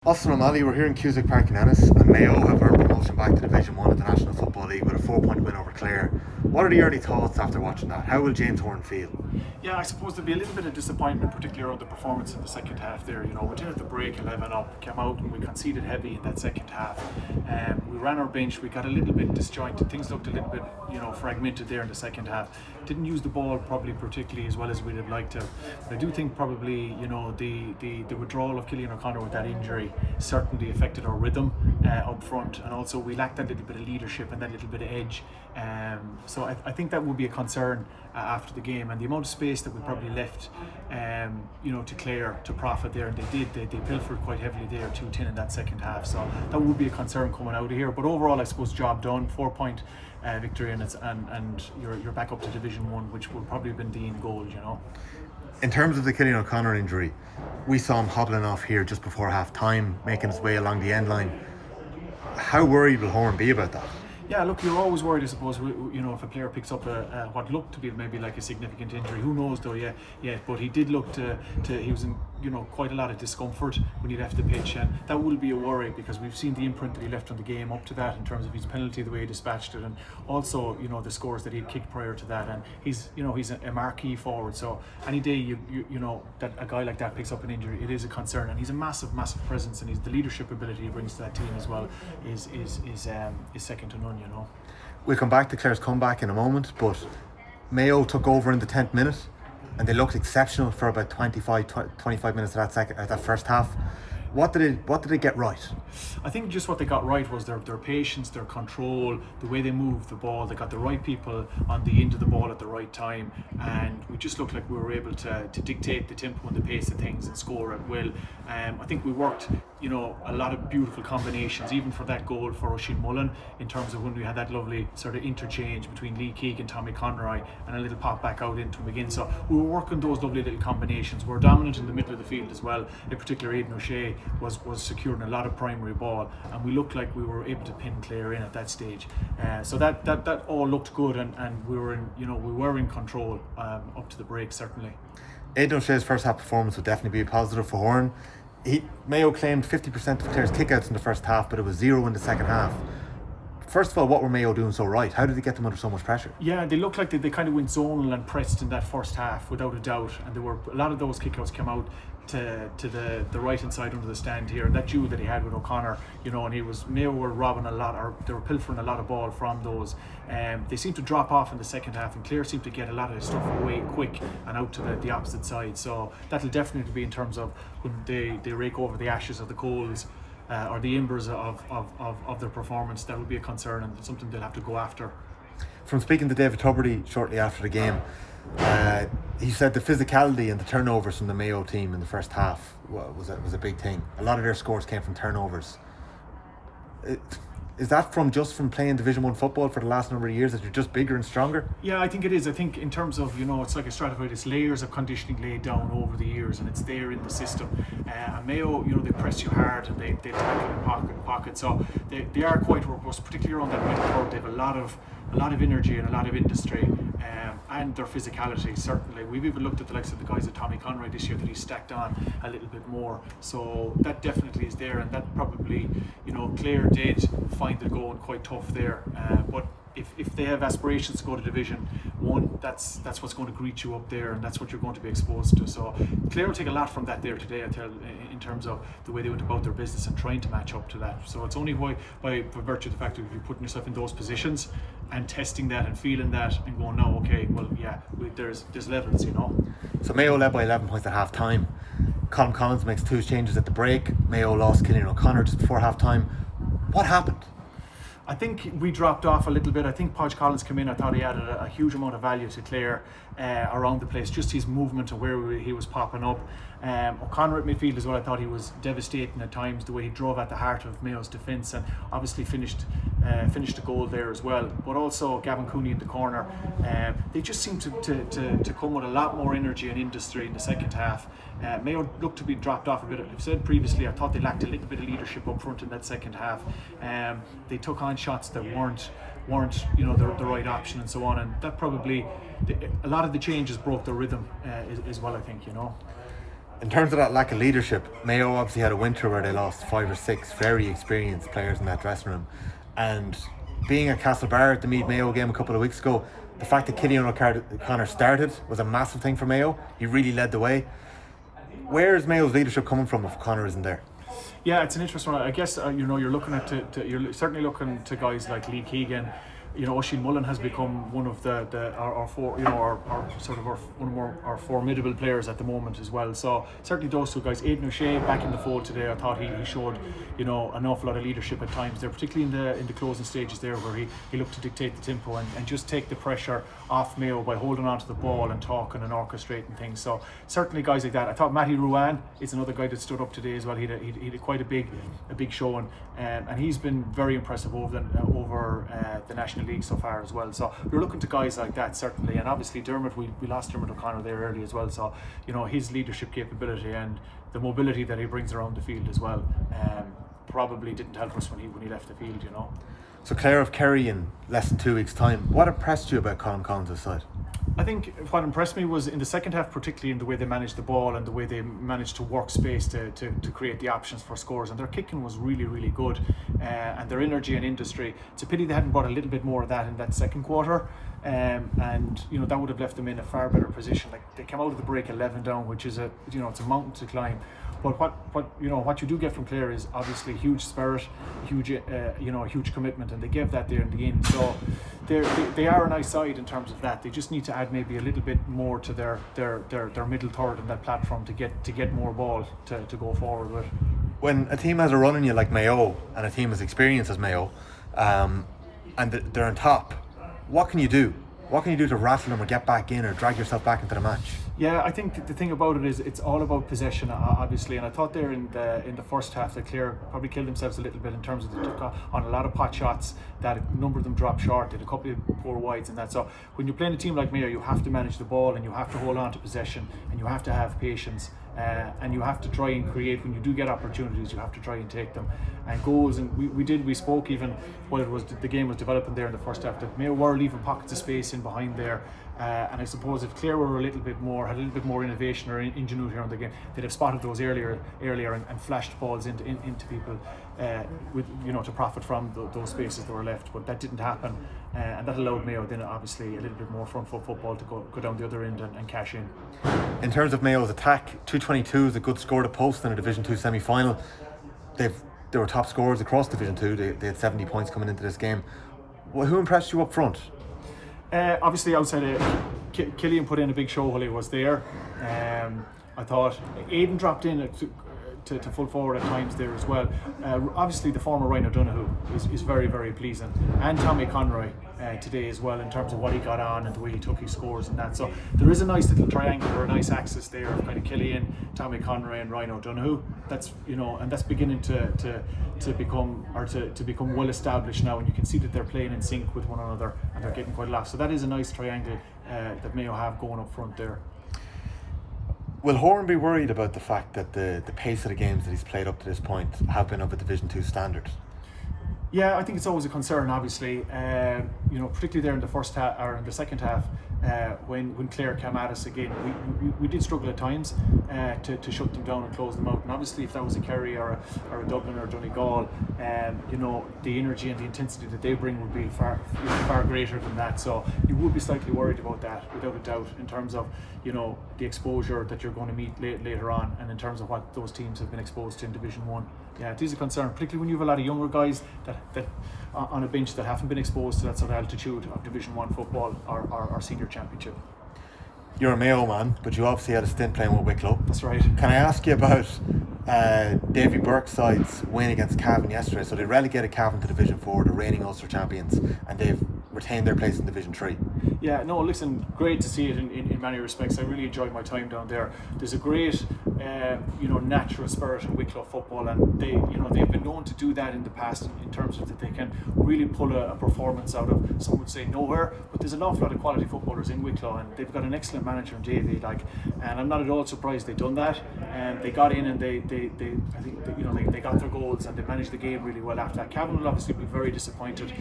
Austin O'Malley, we're here in Cusack Park in Ennis, and Mayo have earned promotion back to Division 1 of the National Football League with a 4-point win over Clare. What are the early thoughts after watching that? How will James Horn feel? Yeah, I suppose there'll be a little bit of disappointment, particularly around the performance in the second half there. We did at the break 11 up, came out and we conceded heavy in that second half. We ran our bench, we got a little bit disjointed, things looked a little bit, fragmented there in the second half. Didn't use the ball probably particularly as well as we'd have liked to. But I do think probably, the withdrawal of Killian O'Connor with that injury certainly affected our rhythm up front, and also we lacked that little bit of leadership and that little bit of edge. So I think that would be a concern after the game, and the amount of space that we probably left to Clare to profit there, and they pilfered quite heavily there, 2-10 in that second half, so that would be a concern coming out of here. But overall, I suppose job done, 4-point victory, and you're back up to Division 1, which would probably have been the end goal. In terms of the Killian O'Connor injury, we saw him hobbling off here just before half time, making his way along the end line. How worried will Horn be about that? Yeah, look, you're always worried, I suppose, if a player picks up what looked to be maybe like a significant injury. Who knows though, yeah. But he did look he was in, quite a lot of discomfort when he left the pitch, and that will be a worry because we've seen the imprint that he left on the game up to that in terms of his penalty, the way he dispatched it, and also, the scores that he'd kicked prior to that. And he's a marquee forward, so any day you that a guy like that picks up an injury, it is a concern. And he's a massive presence, and the leadership ability he brings to that team as well is second to none. We'll come back to Clare's comeback in a moment, but Mayo took over in the 10th minute and they looked exceptional for about 25 minutes of that first half. What did they get right? I think just what they got right was their patience, their control, the way they moved the ball. They got the right people on the end of the ball at the right time, and we just looked like we were able to dictate the tempo and the pace of things and score at will. I think we worked, a lot of beautiful combinations, even for that goal for Oisin Mullen, in terms of when we had that lovely sort of interchange between Lee Keegan and Tommy Conroy, and a little pop back out into McGinn. So we were working those lovely little combinations. We were dominant in the middle of the field as well. In particular, Aidan O'Shea was securing a lot of primary ball, and we looked like we were able to pin Clare in at that stage. So that all looked good, and we were in control up to the break, certainly. Aidan O'Shea's first half performance would definitely be a positive for Horn. Mayo claimed 50% of Clare's kickouts in the first half, but it was 0 in the second half. First of all, what were Mayo doing so right? How did they get them under so much pressure? Yeah, they looked like they kind of went zonal and pressed in that first half, without a doubt. And there were a lot of those kickouts came out to the right hand side under the stand here, and that duel that he had with O'Connor, and Mayo were robbing a lot, or they were pilfering a lot of ball from those. They seemed to drop off in the second half, and Clare seemed to get a lot of stuff away quick and out to the opposite side. So that'll definitely be in terms of when they rake over the ashes of the coals, or the embers of their performance. That will be a concern and something they'll have to go after. From speaking to David Tuberty shortly after the game, he said the physicality and the turnovers from the Mayo team in the first half was a big thing. A lot of their scores came from turnovers. Is that from playing Division 1 football for the last number of years, that you're just bigger and stronger? Yeah, I think it is. I think in terms of, it's like a stratified, it's layers of conditioning laid down over the years, and it's there in the system. And Mayo, they press you hard, and they tackle in pocket. So they are quite robust, particularly around that middle third. They have a lot of energy and a lot of industry, and their physicality, certainly. We've even looked at the likes of the guys at Tommy Conroy this year, that he's stacked on a little bit more. So that definitely is there, and that probably, Clare did find it going quite tough there. But if they have aspirations to go to Division 1, that's what's going to greet you up there, and that's what you're going to be exposed to. So Clare will take a lot from that there today, in terms of the way they went about their business and trying to match up to that. So it's only by virtue of the fact that you're putting yourself in those positions and testing that and feeling that and going, no, okay, well, yeah, there's levels, So Mayo led by 11 points at half time. Colin Collins makes 2 changes at the break. Mayo lost Killian O'Connor just before half time. What happened? I think we dropped off a little bit. I think Podge Collins came in. I thought he added a huge amount of value to Clare around the place, just his movement and where he was popping up. O'Connor at midfield as well, I thought he was devastating at times, the way he drove at the heart of Mayo's defence, and obviously finished the goal there as well. But also Gavin Cooney in the corner. They just seemed to come with a lot more energy and industry in the second half. Mayo looked to be dropped off a bit. I've said previously, I thought they lacked a little bit of leadership up front in that second half. They took on shots that weren't the right option and so on, and that probably a lot of the changes broke their rhythm as well, I think. In terms of that lack of leadership, Mayo obviously had a winter where they lost 5 or 6 very experienced players in that dressing room. And being at Castlebar at the Meath Mayo game a couple of weeks ago, the fact that Killian O'Connor started was a massive thing for Mayo. He really led the way. Where is Mayo's leadership coming from if O'Connor isn't there? Yeah, it's an interesting one. I guess you're looking at you're certainly looking to guys like Lee Keegan. Oisin Mullen has become one of our formidable players at the moment as well. So certainly those two guys. Aidan O'Shea back in the fold today. I thought he showed an awful lot of leadership at times there, particularly in the closing stages there, where he looked to dictate the tempo and just take the pressure off Mayo by holding on to the ball and talking and orchestrating things. So certainly guys like that. I thought Matty Ruan is another guy that stood up today as well. He had quite a big showing, and he's been very impressive over the National League so far as well. So we're looking to guys like that certainly, and obviously Dermot, we lost Dermot O'Connor there early as well. So his leadership capability and the mobility that he brings around the field as well probably didn't help us when he left the field. So Clare of Kerry in less than 2 weeks' time. What impressed you about Colin Collins' side? I think what impressed me was in the second half, particularly in the way they managed the ball and the way they managed to work space to create the options for scores, and their kicking was really, really good, and their energy and industry. It's a pity they hadn't brought a little bit more of that in that second quarter, and that would have left them in a far better position. Like, they came out of the break 11 down, which is it's a mountain to climb. But what you do get from Clare is obviously huge spirit, huge commitment, and they gave that there in the end. So they are a nice side in terms of that. They just need to add maybe a little bit more to their middle third in that platform to get more ball to go forward with. When a team has a run on you like Mayo, and a team as experienced as Mayo, and they're on top, what can you do? What can you do to rattle them or get back in or drag yourself back into the match? Yeah, I think the thing about it is it's all about possession, obviously, and I thought there in the first half that Clare probably killed themselves a little bit in terms of they took on a lot of pot shots that a number of them dropped short. They had a couple of poor wides and that. So when you're playing a team like Mayo, you have to manage the ball and you have to hold on to possession and you have to have patience. And you have to try and create, when you do get opportunities, you have to try and take them. And goals, and we spoke even while the game was developing there in the first half, that Mayo were leaving pockets of space in behind there. And I suppose if Clare were had a little bit more innovation or ingenuity around the game, they'd have spotted those earlier and flashed balls into people to profit from those spaces that were left. But that didn't happen, and that allowed Mayo then obviously a little bit more front foot football to go down the other end and cash in. In terms of Mayo's attack, 222 is a good score to post in a Division 2 semi-final. They were top scorers across Division 2. They had 70 points coming into this game. Who impressed you up front? Obviously outside Killian put in a big show while he was there. I thought Aidan dropped in to full forward at times there as well. Obviously the former Ryan O'Donoghue is very, very pleasing, and Tommy Conroy today as well, in terms of what he got on and the way he took his scores and that. So there is a nice little triangle or a nice axis there of kind of Killian, Tommy Conroy and Ryan O'Donoghue. That's and that's beginning to become well established now, and you can see that they're playing in sync with one another and they're getting quite a lot. So that is a nice triangle that Mayo have going up front there. Will Horan be worried about the fact that the pace of the games that he's played up to this point have been of a Division 2 standard? Yeah, I think it's always a concern, obviously. Particularly there in the first half or in the second half, when Clare came at us again, we did struggle at times to shut them down and close them out. And obviously, if that was a Kerry or a Dublin or a Donegal, the energy and the intensity that they bring would be far greater than that. So you would be slightly worried about that, without a doubt, in terms of the exposure that you're going to meet later on, and in terms of what those teams have been exposed to in Division 1. Yeah, it is a concern, particularly when you have a lot of younger guys that on a bench that haven't been exposed to that sort of altitude of Division 1 football or senior championship. You're a Mayo man, but you obviously had a stint playing with Wicklow. That's right. Can I ask you about Davy Burke's side's win against Cavan yesterday? So they relegated Cavan to Division 4, the reigning Ulster champions, and they've retained their place in Division 3. Yeah, no, listen, great to see it in many respects. I really enjoyed my time down there. There's a great natural spirit in Wicklow football, and they've been known to do that in the past in terms of that they can really pull a performance out of, some would say, nowhere, but there's an awful lot of quality footballers in Wicklow, and they've got an excellent manager in Davy, and I'm not at all surprised they've done that, and they got in and they got their goals and they managed the game really well after that. Cavan will obviously be very disappointed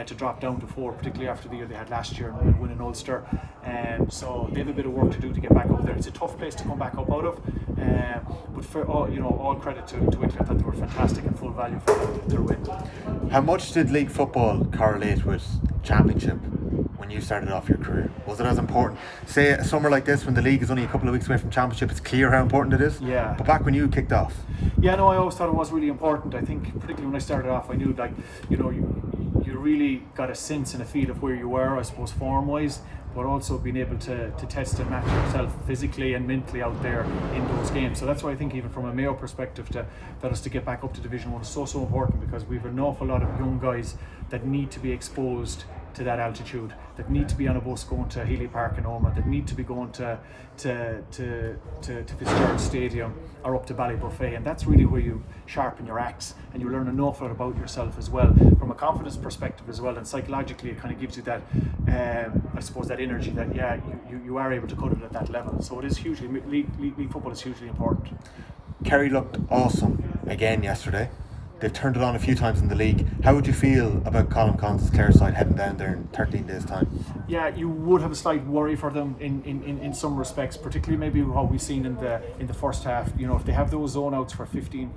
to drop down to 4, particularly after the year they had last year and winning Ulster, so they have a bit of work to do to get back up there. It's a tough place to come back up out of, But for all credit to Wicklow. I thought they were fantastic and full value for their win. How much did league football correlate with championship when you started off your career? Was it as important? Say a summer like this when the league is only a couple of weeks away from championship, it's clear how important it is. Yeah. But back when you kicked off. Yeah, no, I always thought it was really important. I think particularly when I started off, I knew you really got a sense and a feel of where you were, I suppose, form-wise, but also being able to test and match yourself physically and mentally out there in those games. So that's why I think even from a Mayo perspective, that us to get back up to Division 1 is so important, because we've an awful lot of young guys that need to be exposed to that altitude, that need to be on a bus going to Healy Park in Omagh, that need to be going to Fitzgerald Stadium or up to Ballybuffet, and that's really where you sharpen your axe and you learn an awful lot about yourself as well, from a confidence perspective as well, and psychologically it kind of gives you that I suppose that energy that you are able to cut it at that level. So it is hugely, league football is hugely important. Kerry looked awesome again yesterday. They've turned it on a few times in the league. How would you feel about Colin Collins' Clare side heading down there in 13 days' time? Yeah, you would have a slight worry for them in some respects, particularly maybe what we've seen in the first half. If they have those zone outs for 15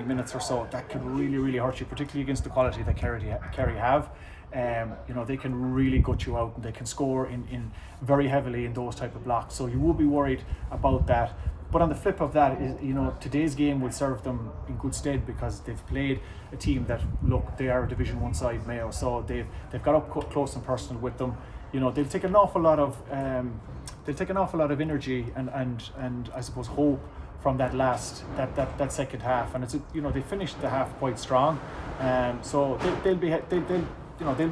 minutes or so, that could really hurt you, particularly against the quality that Kerry have. They can really gut you out, and they can score in very heavily in those type of blocks. So you will be worried about that. But on the flip of that is, today's game will serve them in good stead, because they've played a team that, look, they are a Division 1 side, Mayo, so they've got up close and personal with them. They'll take an awful lot of energy and I suppose hope from that second half, and it's they finished the half quite strong, so they'll be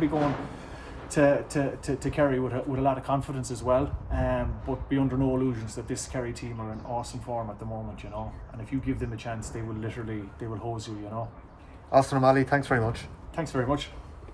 going to Kerry with a lot of confidence as well, but be under no illusions that this Kerry team are in awesome form at the moment, and if you give them a chance, they will hose you. Austin O'Malley, thanks very much. Thanks very much.